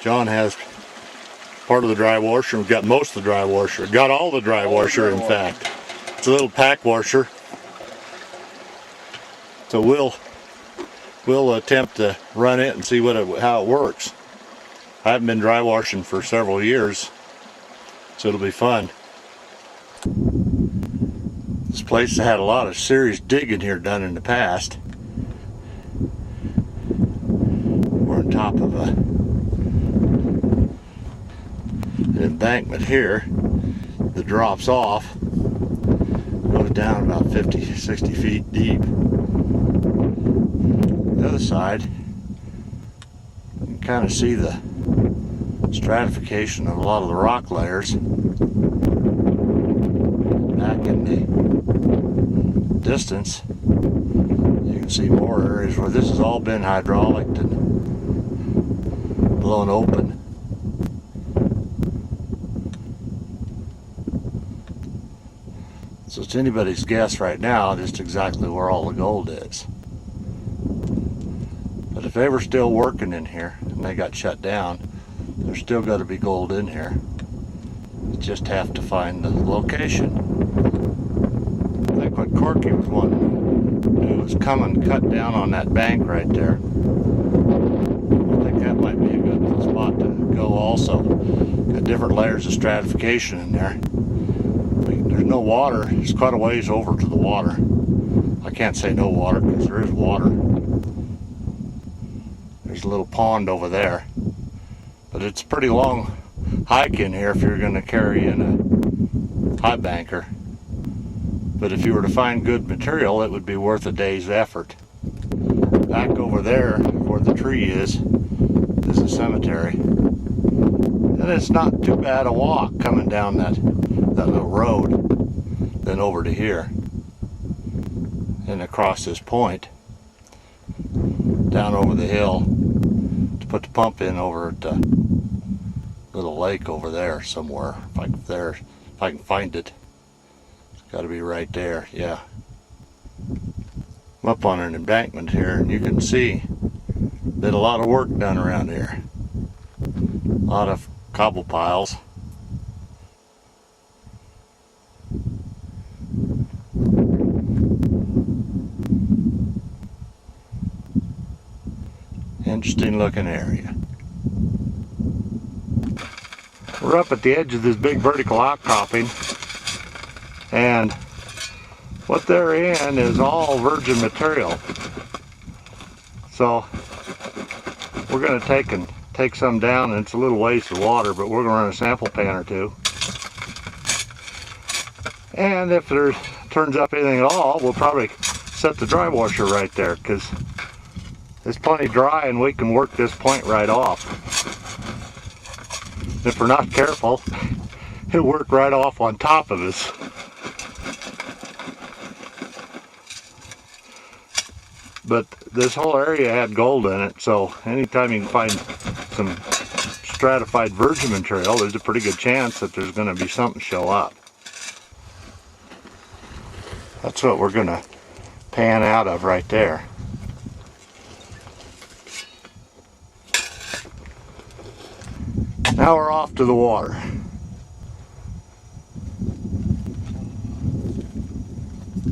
John has part of the dry washer. We've got most of the dry washer. Got all the dry washer, in fact. It's a little pack washer. So we'll attempt to run it and see how it works. I haven't been dry washing for several years, so it'll be fun. This place has had a lot of serious digging here done in the past. We're on top of an embankment here that drops off, goes down about 50, 60 feet deep. The other side, you can kind of see the stratification of a lot of the rock layers. Back in the distance, you can see more areas where this has all been hydraulic and blown open. So it's anybody's guess right now just exactly where all the gold is. But if they were still working in here and they got shut down, there's still got to be gold in here. You just have to find the location. I think what Corky was wanting to do was come and cut down on that bank right there. I think that might be a good spot to go also. Got different layers of stratification in there. There's no water. It's quite a ways over to the water. I can't say no water because there is water. There's a little pond over there. But it's a pretty long hike in here if you're going to carry in a high banker. But if you were to find good material, it would be worth a day's effort. Back over there where the tree is a cemetery. And it's not too bad a walk coming down that little road, then over to here and across this point down over the hill to put the pump in over at the little lake over there somewhere. If I can find it. It's got to be right there. Yeah, I'm up on an embankment here, and you can see that a lot of work done around here. A lot of cobble piles. Interesting looking area. We're up at the edge of this big vertical outcropping, and what they're in is all virgin material. So we're going to take some down, and it's a little waste of water, but we're going to run a sample pan or two. And if there turns up anything at all, we'll probably set the dry washer right there, because it's plenty dry and we can work this point right off. If we're not careful, it'll work right off on top of us. But this whole area had gold in it, so anytime you can find some stratified virgin material, there's a pretty good chance that there's going to be something show up. That's what we're going to pan out of right there. Now we're off to the water.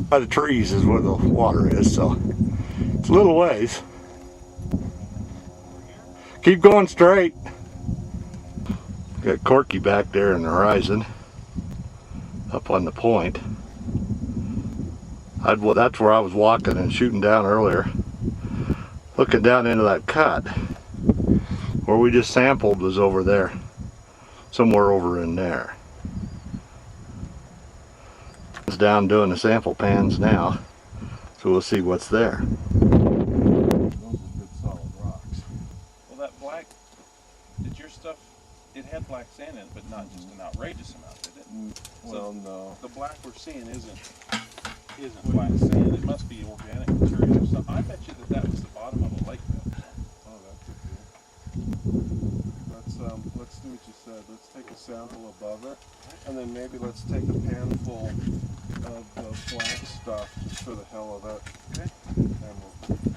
By the trees is where the water is, so it's a little ways. Keep going straight. Got Corky back there in the horizon, up on the point. That's where I was walking and shooting down earlier, looking down into that cut. Where we just sampled was over there, somewhere over in there. It's down doing the sample pans now, so we'll see what's there. Those are good solid rocks. Well, that black, did your stuff, it had black sand in it, but not just an outrageous amount, did it? Well, so no. The black we're seeing isn't black sand. It must be organic material or something. I bet you that was the bottom of a lake bed. Oh, that could be. Let's do what you said. Let's take a sample above it, and then maybe let's take a pan full of the black stuff just for the hell of it. Okay. And we'll put it in.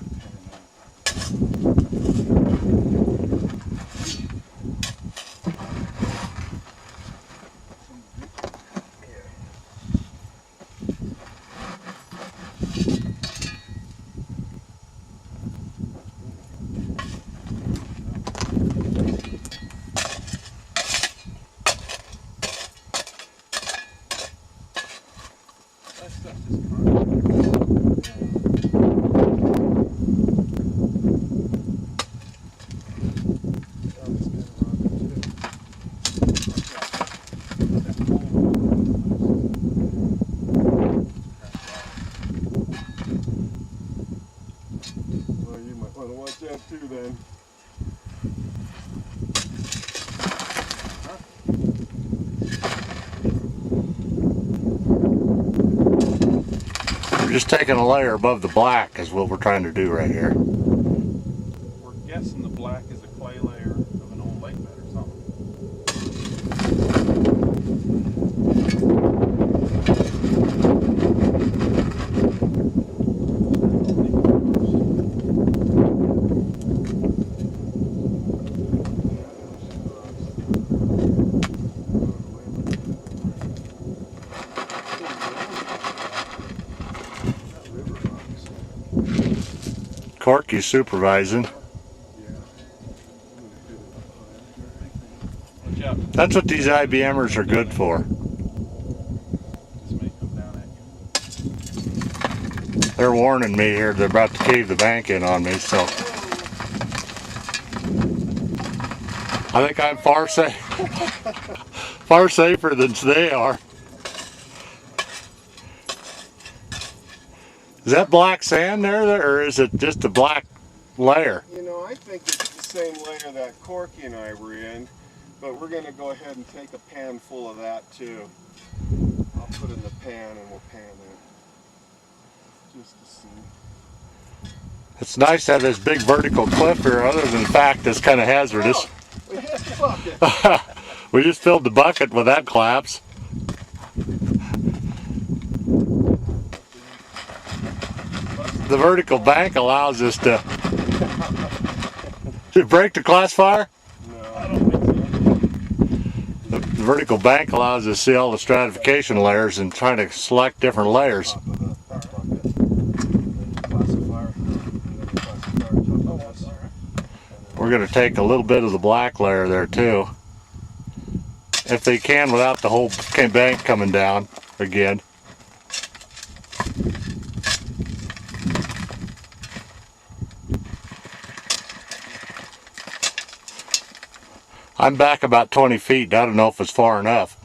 just taking a layer above the black is what we're trying to do right here. We're guessing the black is a clay layer of an old lake bed or something. Corky's supervising. Watch out. That's what these IBMers are good for. This may come down at you. They're warning me here. They're about to cave the bank in on me, so I think I'm far safer than they are. Is that black sand there, or is it just a black layer? You know, I think it's the same layer that Corky and I were in, but we're going to go ahead and take a pan full of that too. I'll put it in the pan and we'll pan it just to see. It's nice to have this big vertical cliff here, other than the fact it's kind of hazardous. Oh, we hit the bucket. We just filled the bucket with that collapse. The vertical bank allows us to... Did it break the classifier? No, I don't think so. The vertical bank allows us to see all the stratification layers and trying to select different layers. Top of the bucket. Then the classifier. And then the classifier top of this. We're going to take a little bit of the black layer there too. If they can, without the whole bank coming down again. I'm back about 20 feet. I don't know if it's far enough.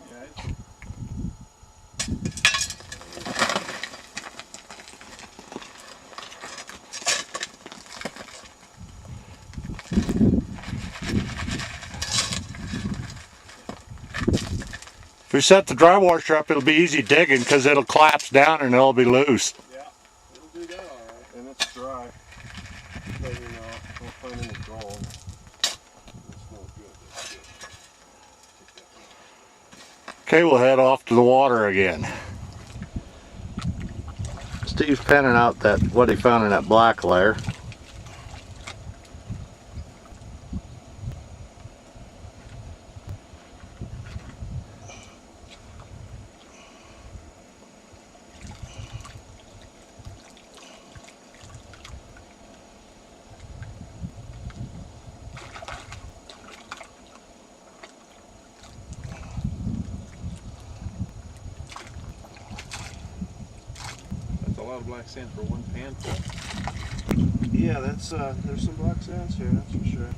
If we set the dry washer up, it'll be easy digging because it'll collapse down and it'll be loose. Yeah, it'll do that all right. And it's dry. So, you know, don't find any gold. It's no good. That's good. Take that one. Okay, we'll head off to the water again. Steve's panning out what he found in that black layer. That's a lot of black sand for one pan full. Yeah, that's there's some black sands here, that's for sure.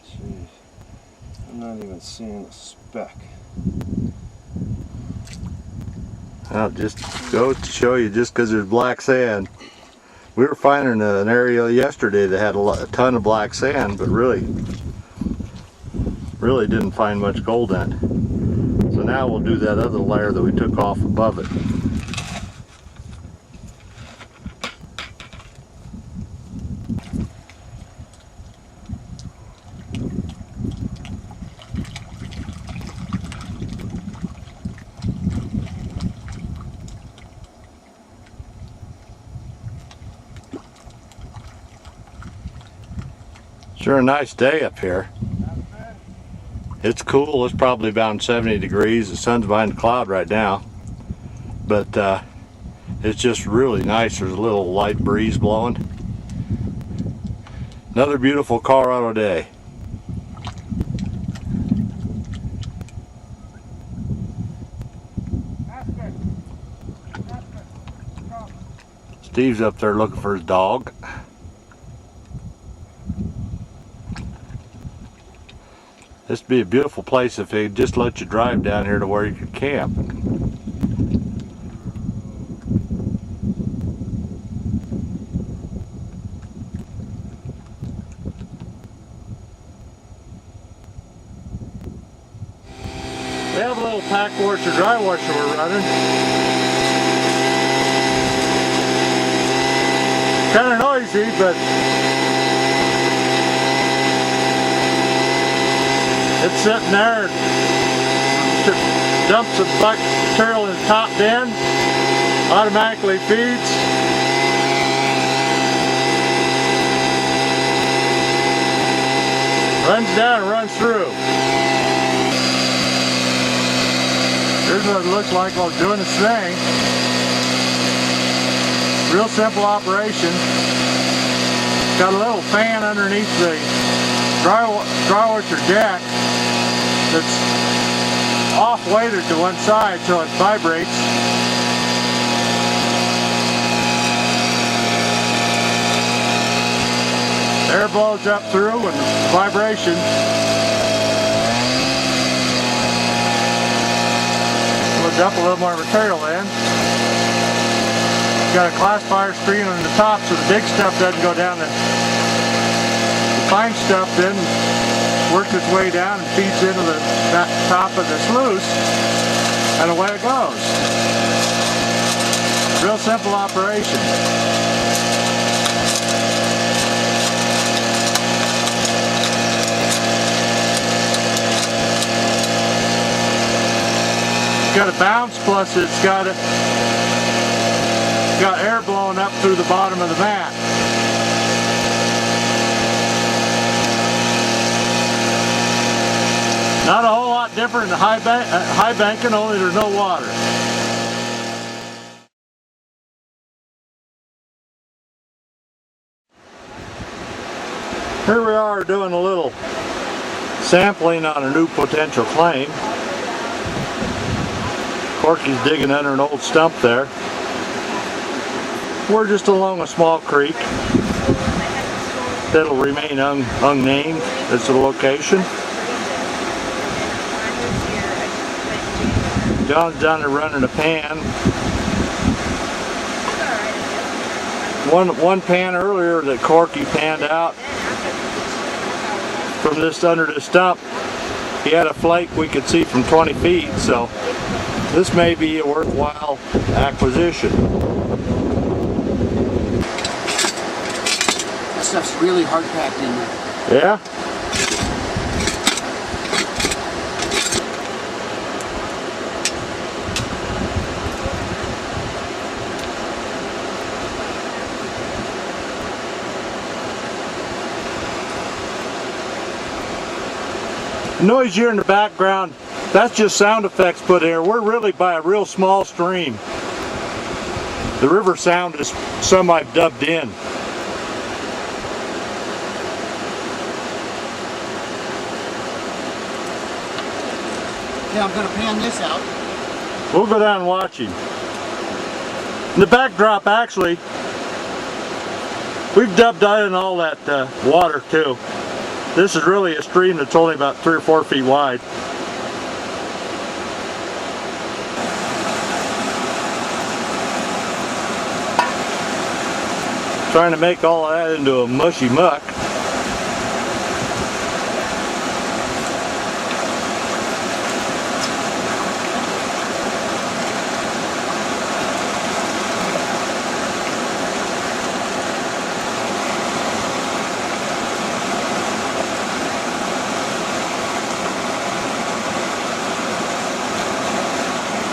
Jeez, I'm not even seeing a speck. Well, just goes to show you, just because there's black sand. We were finding an area yesterday that had a ton of black sand, but really didn't find much gold in it. So now we'll do that other layer that we took off above it. Sure a nice day up here. It's cool. It's probably about 70 degrees. The sun's behind the cloud right now. But it's just really nice. There's a little light breeze blowing. Another beautiful Colorado day. Steve's up there looking for his dog. This would be a beautiful place if they'd just let you drive down here to where you could camp. pack washer, dry washer we're running. Kind of noisy, but it's sitting there. Dumps the black material in the top bin, automatically feeds. Runs down and runs through. Here's what it looks like while doing its thing. Real simple operation. Got a little fan underneath the dry washer jack that's off-weighted to one side so it vibrates. Air blows up through and vibration. We'll dump a little more material in. Got a classifier screen on the top so the big stuff doesn't go down. The fine stuff then works its way down and feeds into the top of the sluice, and away it goes. Real simple operation. It's got a bounce, plus it's got air blowing up through the bottom of the mat. Not a whole lot different than high banking, only there's no water. Here we are doing a little sampling on a new potential claim. Corky's digging under an old stump there. We're just along a small creek that'll remain unnamed. It's the location. John's down there running a pan. One pan earlier that Corky panned out from this under the stump, he had a flake we could see from 20 feet, so this may be a worthwhile acquisition. That stuff's really hard packed in there. Yeah? Noise here in the background, that's just sound effects put here. We're really by a real small stream. The river sound is some I've dubbed in. Yeah, I'm going to pan this out. We'll go down and watch him. In the backdrop, actually, we've dubbed in all that water too. This is really a stream that's only about 3 or 4 feet wide. Trying to make all of that into a mushy muck.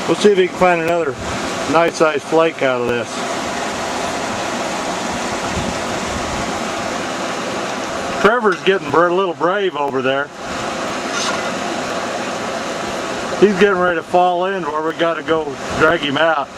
We'll see if we can find another nice sized flake out of this. Trevor's getting a little brave over there. He's getting ready to fall in where we got to go drag him out.